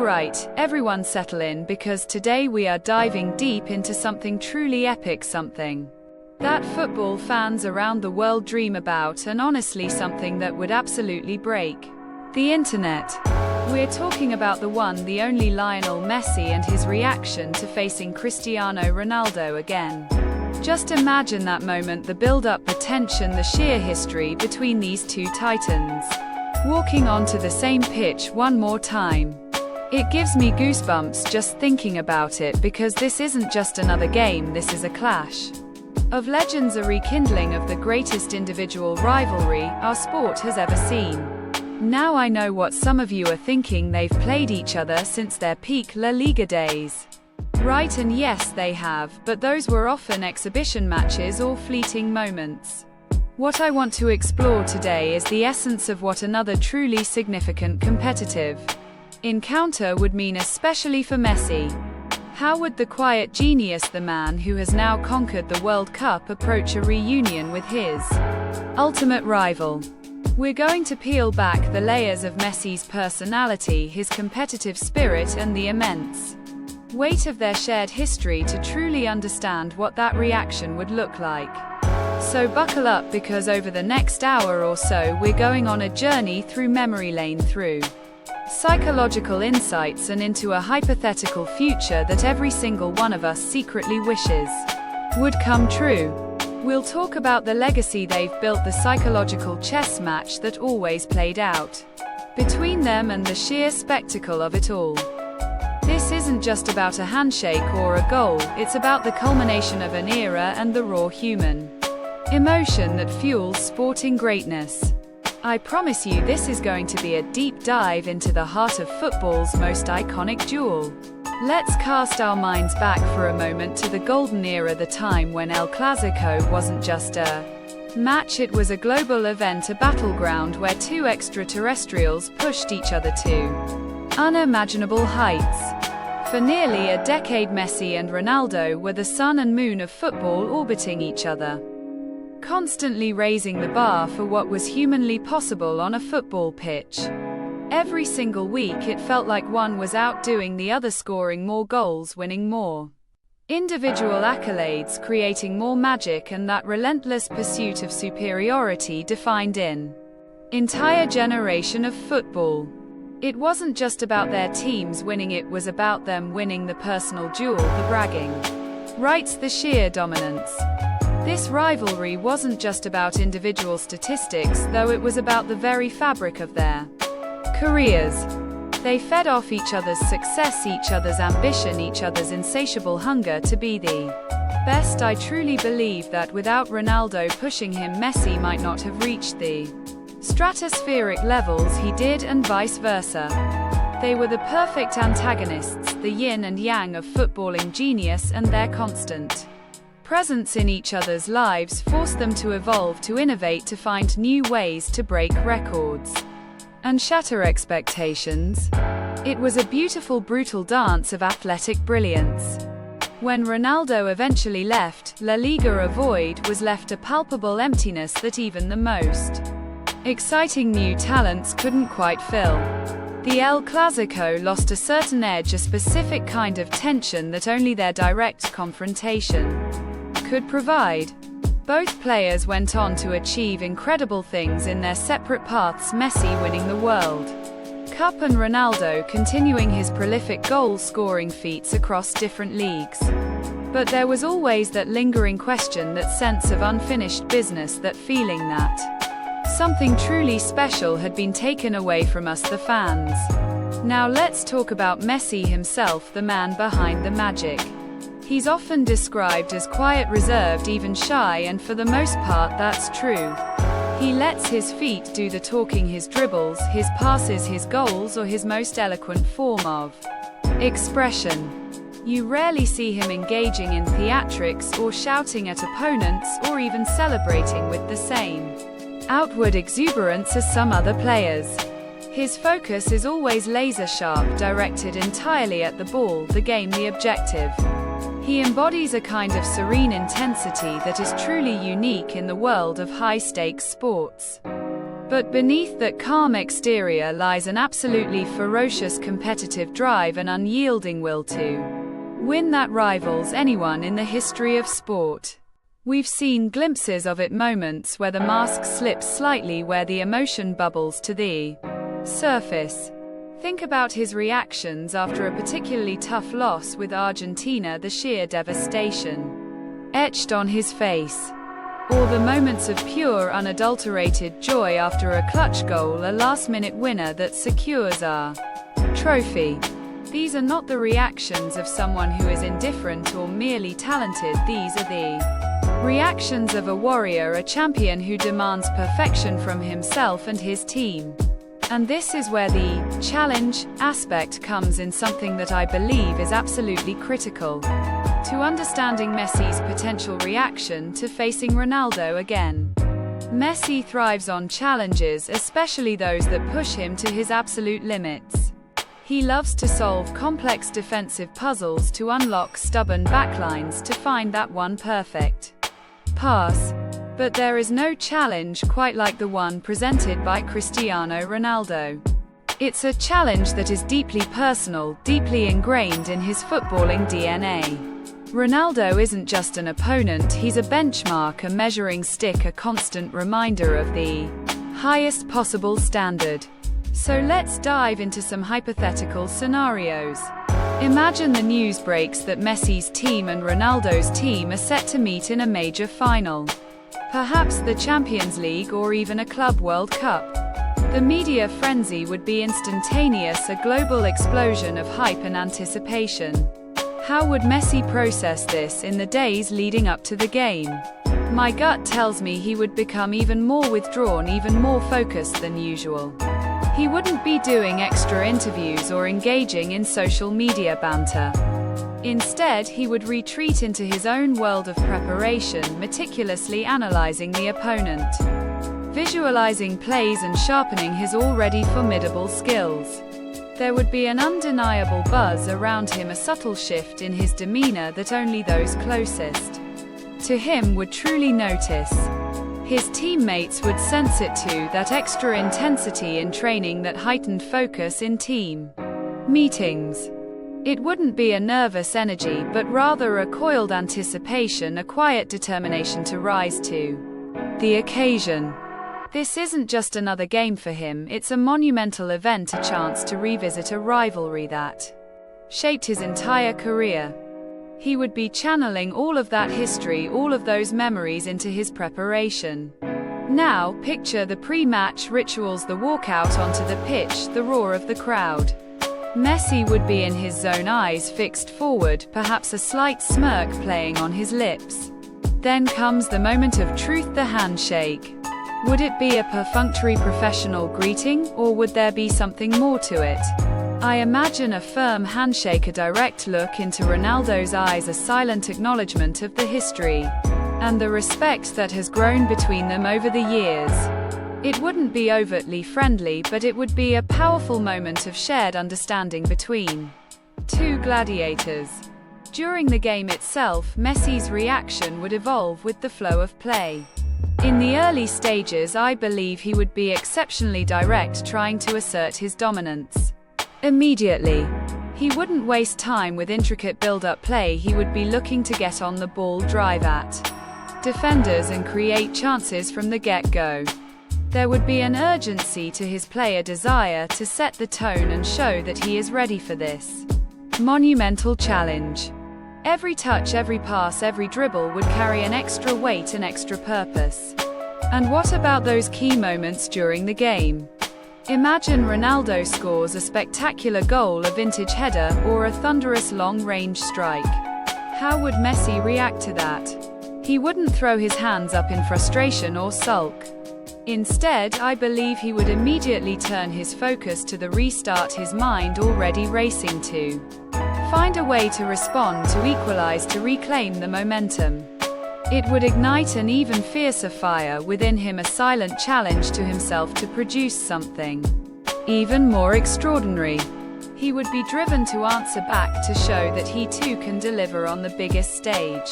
Alright, everyone settle in because today we are diving deep into something truly epic, something that football fans around the world dream about, and honestly something that would absolutely break the internet. We're talking about the one, the only Lionel Messi and his reaction to facing Cristiano Ronaldo again. Just imagine that moment, the build-up, the tension, the sheer history between these two titans walking onto the same pitch one more time. It gives me goosebumps just thinking about it, because this isn't just another game, this is a clash of legends, a rekindling of the greatest individual rivalry our sport has ever seen. Now I know what some of you are thinking: they've played each other since their peak La Liga days. Right, and yes, they have, but those were often exhibition matches or fleeting moments. What I want to explore today is the essence of what another truly significant competitive encounter would mean, especially for Messi. How would the quiet genius, the man who has now conquered the World Cup, approach a reunion with his ultimate rival? We're going to peel back the layers of Messi's personality, his competitive spirit, and the immense weight of their shared history to truly understand what that reaction would look like. So buckle up, because over the next hour or so we're going on a journey through memory lane, through psychological insights, and into a hypothetical future that every single one of us secretly wishes would come true. We'll talk about the legacy they've built, the psychological chess match that always played out between them, and the sheer spectacle of it all. This isn't just about a handshake or a goal, it's about the culmination of an era and the raw human emotion that fuels sporting greatness. I promise you, this is going to be a deep dive into the heart of football's most iconic duel. Let's cast our minds back for a moment to the golden era, the time when El Clasico wasn't just a match, it was a global event, a battleground where two extraterrestrials pushed each other to unimaginable heights. For nearly a decade, Messi and Ronaldo were the sun and moon of football, orbiting each other, constantly raising the bar for what was humanly possible on a football pitch. Every single week it felt like one was outdoing the other, scoring more goals, winning more individual accolades, creating more magic, and that relentless pursuit of superiority defined an entire generation of football. It wasn't just about their teams winning, it was about them winning, the personal duel, the bragging rights, the sheer dominance. This rivalry wasn't just about individual statistics, though, it was about the very fabric of their careers. They fed off each other's success, each other's ambition, each other's insatiable hunger to be the best. I truly believe that without Ronaldo pushing him, Messi might not have reached the stratospheric levels he did, and vice versa. They were the perfect antagonists, the yin and yang of footballing genius, and their constant presence in each other's lives forced them to evolve, to innovate, to find new ways to break records and shatter expectations. It was a beautiful, brutal dance of athletic brilliance. When Ronaldo eventually left, La Liga, a void was left, a palpable emptiness that even the most exciting new talents couldn't quite fill. The El Clasico lost a certain edge, a specific kind of tension that only their direct confrontation could provide. Both players went on to achieve incredible things in their separate paths, Messi winning the World Cup and Ronaldo continuing his prolific goal-scoring feats across different leagues. But there was always that lingering question, that sense of unfinished business, that feeling that something truly special had been taken away from us, the fans. Now let's talk about Messi himself, the man behind the magic. He's often described as quiet, reserved, even shy, and for the most part that's true. He lets his feet do the talking, his dribbles, his passes, his goals, or his most eloquent form of expression. You rarely see him engaging in theatrics, or shouting at opponents, or even celebrating with the same outward exuberance as some other players. His focus is always laser-sharp, directed entirely at the ball, the game, the objective. He embodies a kind of serene intensity that is truly unique in the world of high-stakes sports. But beneath that calm exterior lies an absolutely ferocious competitive drive and unyielding will to win that rivals anyone in the history of sport. We've seen glimpses of it, moments where the mask slips slightly, where the emotion bubbles to the surface. Think about his reactions after a particularly tough loss with Argentina, the sheer devastation etched on his face. Or the moments of pure, unadulterated joy after a clutch goal, a last-minute winner that secures our trophy. These are not the reactions of someone who is indifferent or merely talented. These are the reactions of a warrior, a champion who demands perfection from himself and his team. And this is where the challenge aspect comes in, something that I believe is absolutely critical to understanding Messi's potential reaction to facing Ronaldo again. Messi thrives on challenges, especially those that push him to his absolute limits. He loves to solve complex defensive puzzles, to unlock stubborn backlines, to find that one perfect pass. But there is no challenge quite like the one presented by Cristiano Ronaldo. It's a challenge that is deeply personal, deeply ingrained in his footballing DNA. Ronaldo isn't just an opponent, he's a benchmark, a measuring stick, a constant reminder of the highest possible standard. So let's dive into some hypothetical scenarios. Imagine the news breaks that Messi's team and Ronaldo's team are set to meet in a major final. Perhaps the Champions League or even a Club World Cup. The media frenzy would be instantaneous, a global explosion of hype and anticipation. How would Messi process this in the days leading up to the game? My gut tells me he would become even more withdrawn, even more focused than usual. He wouldn't be doing extra interviews or engaging in social media banter. Instead, he would retreat into his own world of preparation, meticulously analyzing the opponent, visualizing plays and sharpening his already formidable skills. There would be an undeniable buzz around him, a subtle shift in his demeanor that only those closest to him would truly notice. His teammates would sense it too, that extra intensity in training, that heightened focus in team meetings. It wouldn't be a nervous energy, but rather a coiled anticipation, a quiet determination to rise to the occasion. This isn't just another game for him, it's a monumental event, a chance to revisit a rivalry that shaped his entire career. He would be channeling all of that history, all of those memories into his preparation. Now, picture the pre-match rituals, the walkout onto the pitch, the roar of the crowd. Messi would be in his zone, eyes fixed forward, perhaps a slight smirk playing on his lips. Then comes the moment of truth, the handshake. Would it be a perfunctory professional greeting, or would there be something more to it? I imagine a firm handshake, a direct look into Ronaldo's eyes, a silent acknowledgement of the history and the respect that has grown between them over the years. It wouldn't be overtly friendly, but it would be a powerful moment of shared understanding between two gladiators. During the game itself, Messi's reaction would evolve with the flow of play. In the early stages, I believe he would be exceptionally direct, trying to assert his dominance immediately. He wouldn't waste time with intricate build-up play, he would be looking to get on the ball, drive at defenders and create chances from the get-go. There would be an urgency to his play, a desire to set the tone and show that he is ready for this monumental challenge. Every touch, every pass, every dribble would carry an extra weight, an extra purpose. And what about those key moments during the game? Imagine Ronaldo scores a spectacular goal, a vintage header, or a thunderous long-range strike. How would Messi react to that? He wouldn't throw his hands up in frustration or sulk. Instead, I believe he would immediately turn his focus to the restart, his mind already racing to find a way to respond, to equalize, to reclaim the momentum. It would ignite an even fiercer fire within him, a silent challenge to himself to produce something even more extraordinary. He would be driven to answer back, to show that he too can deliver on the biggest stage.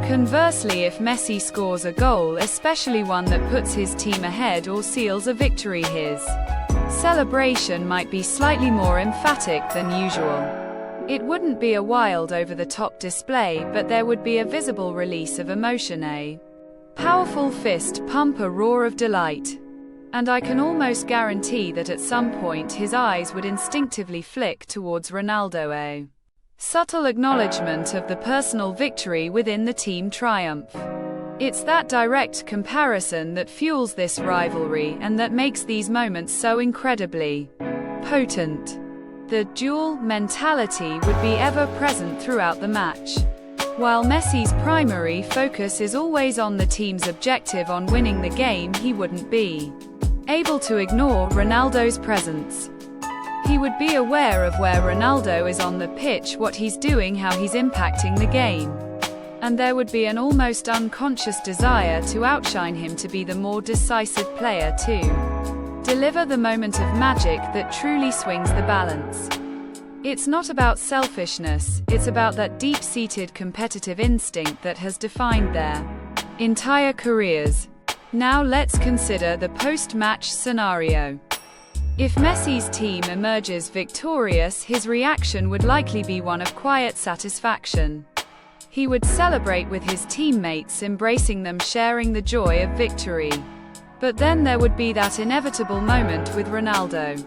Conversely, if Messi scores a goal, especially one that puts his team ahead or seals a victory, his celebration might be slightly more emphatic than usual. It wouldn't be a wild over-the-top display, but there would be a visible release of emotion, a powerful fist pump, a roar of delight. And I can almost guarantee that at some point his eyes would instinctively flick towards Ronaldo, a subtle acknowledgement of the personal victory within the team triumph. It's that direct comparison that fuels this rivalry and that makes these moments so incredibly potent. The duel mentality would be ever present throughout the match. While Messi's primary focus is always on the team's objective on winning the game, he wouldn't be able to ignore Ronaldo's presence. He would be aware of where Ronaldo is on the pitch, what he's doing, how he's impacting the game. And there would be an almost unconscious desire to outshine him, to be the more decisive player, to deliver the moment of magic that truly swings the balance. It's not about selfishness, it's about that deep-seated competitive instinct that has defined their entire careers. Now let's consider the post-match scenario. If Messi's team emerges victorious, his reaction would likely be one of quiet satisfaction. He would celebrate with his teammates, embracing them, sharing the joy of victory. But then there would be that inevitable moment with Ronaldo.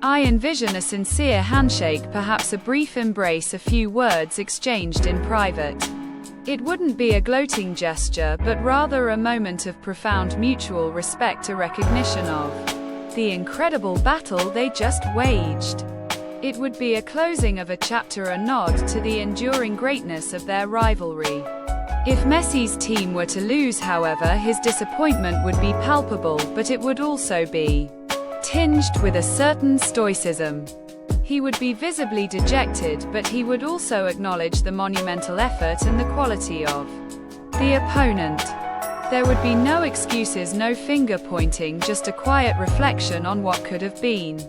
I envision a sincere handshake, perhaps a brief embrace, a few words exchanged in private. It wouldn't be a gloating gesture, but rather a moment of profound mutual respect, a recognition of the incredible battle they just waged. It would be a closing of a chapter, a nod to the enduring greatness of their rivalry. If Messi's team were to lose, however, his disappointment would be palpable, but it would also be tinged with a certain stoicism. He would be visibly dejected, but he would also acknowledge the monumental effort and the quality of the opponent. There would be no excuses, no finger-pointing, just a quiet reflection on what could have been.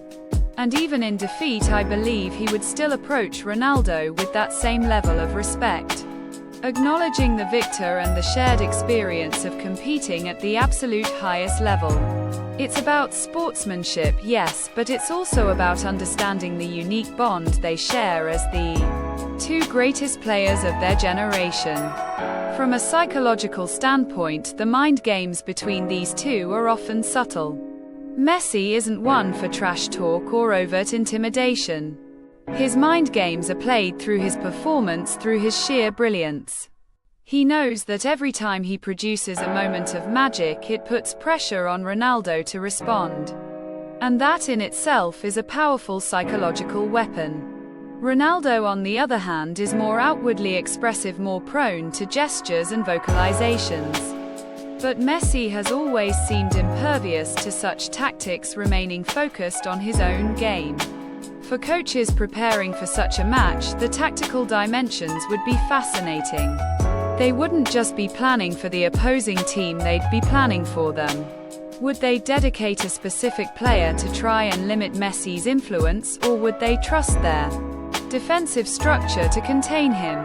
And even in defeat, I believe he would still approach Ronaldo with that same level of respect, acknowledging the victor and the shared experience of competing at the absolute highest level. It's about sportsmanship, yes, but it's also about understanding the unique bond they share as the two greatest players of their generation. From a psychological standpoint, the mind games between these two are often subtle. Messi isn't one for trash talk or overt intimidation. His mind games are played through his performance, through his sheer brilliance. He knows that every time he produces a moment of magic, it puts pressure on Ronaldo to respond. And that in itself is a powerful psychological weapon. Ronaldo, on the other hand, is more outwardly expressive, more prone to gestures and vocalizations. But Messi has always seemed impervious to such tactics, remaining focused on his own game. For coaches preparing for such a match, the tactical dimensions would be fascinating. They wouldn't just be planning for the opposing team, they'd be planning for them. Would they dedicate a specific player to try and limit Messi's influence, or would they trust their defensive structure to contain him?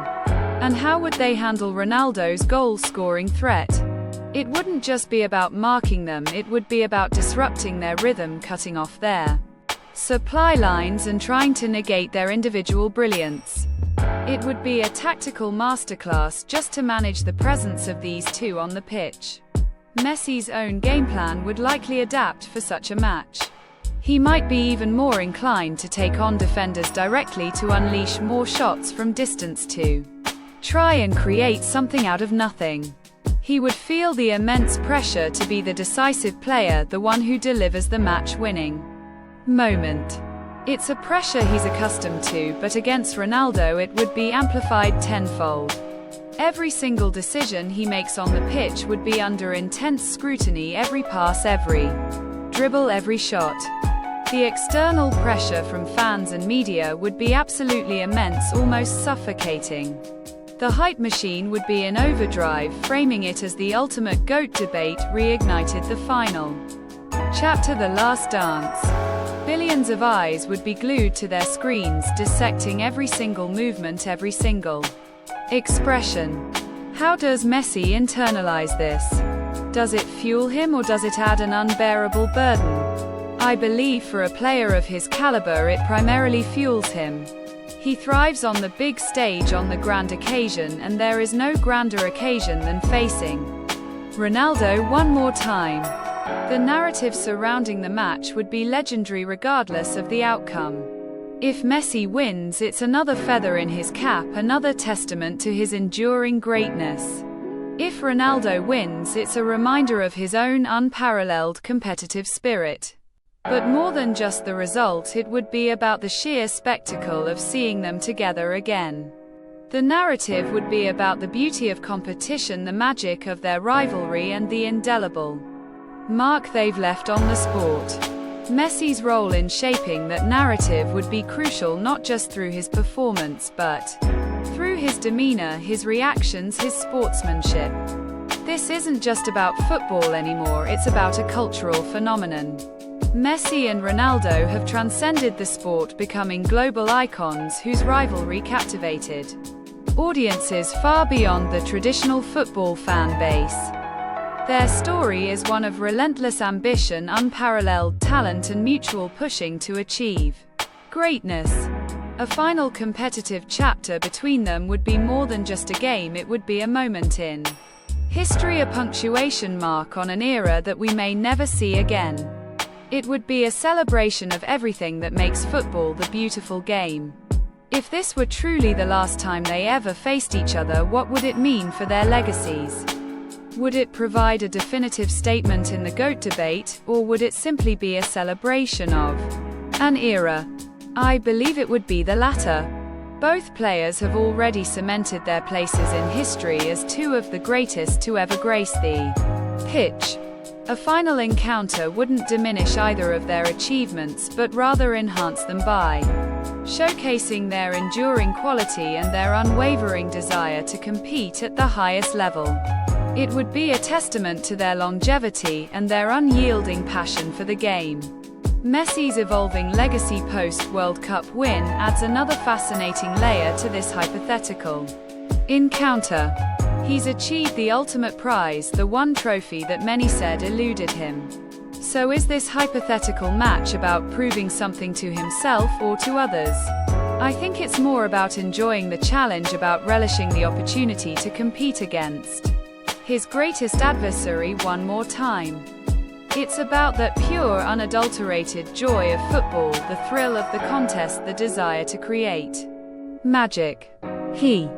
And how would they handle Ronaldo's goal-scoring threat? It wouldn't just be about marking them, it would be about disrupting their rhythm, cutting off their supply lines and trying to negate their individual brilliance. It would be a tactical masterclass just to manage the presence of these two on the pitch. Messi's own game plan would likely adapt for such a match. He might be even more inclined to take on defenders directly, to unleash more shots from distance, to try and create something out of nothing. He would feel the immense pressure to be the decisive player, the one who delivers the match-winning moment. It's a pressure he's accustomed to, but against Ronaldo it would be amplified tenfold. Every single decision he makes on the pitch would be under intense scrutiny, every pass, every dribble, every shot. The external pressure from fans and media would be absolutely immense, almost suffocating. The hype machine would be in overdrive, framing it as the ultimate GOAT debate, reignited the final chapter, the last dance. Billions of eyes would be glued to their screens, dissecting every single movement, every single expression. How does Messi internalize this? Does it fuel him or does it add an unbearable burden? I believe for a player of his caliber it primarily fuels him. He thrives on the big stage, on the grand occasion, and there is no grander occasion than facing Ronaldo one more time. The narrative surrounding the match would be legendary regardless of the outcome. If Messi wins, it's another feather in his cap, another testament to his enduring greatness. If Ronaldo wins, it's a reminder of his own unparalleled competitive spirit. But more than just the result, it would be about the sheer spectacle of seeing them together again. The narrative would be about the beauty of competition, the magic of their rivalry, and the indelible mark they've left on the sport. Messi's role in shaping that narrative would be crucial, not just through his performance, but through his demeanor, his reactions, his sportsmanship. This isn't just about football anymore, it's about a cultural phenomenon. Messi and Ronaldo have transcended the sport, becoming global icons whose rivalry captivated audiences far beyond the traditional football fan base. Their story is one of relentless ambition, unparalleled talent, and mutual pushing to achieve greatness. A final competitive chapter between them would be more than just a game, it would be a moment in history, a punctuation mark on an era that we may never see again. It would be a celebration of everything that makes football the beautiful game. If this were truly the last time they ever faced each other, what would it mean for their legacies? Would it provide a definitive statement in the GOAT debate, or would it simply be a celebration of an era? I believe it would be the latter. Both players have already cemented their places in history as two of the greatest to ever grace the pitch. A final encounter wouldn't diminish either of their achievements, but rather enhance them by showcasing their enduring quality and their unwavering desire to compete at the highest level. It would be a testament to their longevity and their unyielding passion for the game. Messi's evolving legacy post-World Cup win adds another fascinating layer to this hypothetical encounter. He's achieved the ultimate prize, the one trophy that many said eluded him. So is this hypothetical match about proving something to himself or to others? I think it's more about enjoying the challenge, about relishing the opportunity to compete against his greatest adversary one more time. It's about that pure, unadulterated joy of football, the thrill of the contest, the desire to create magic. He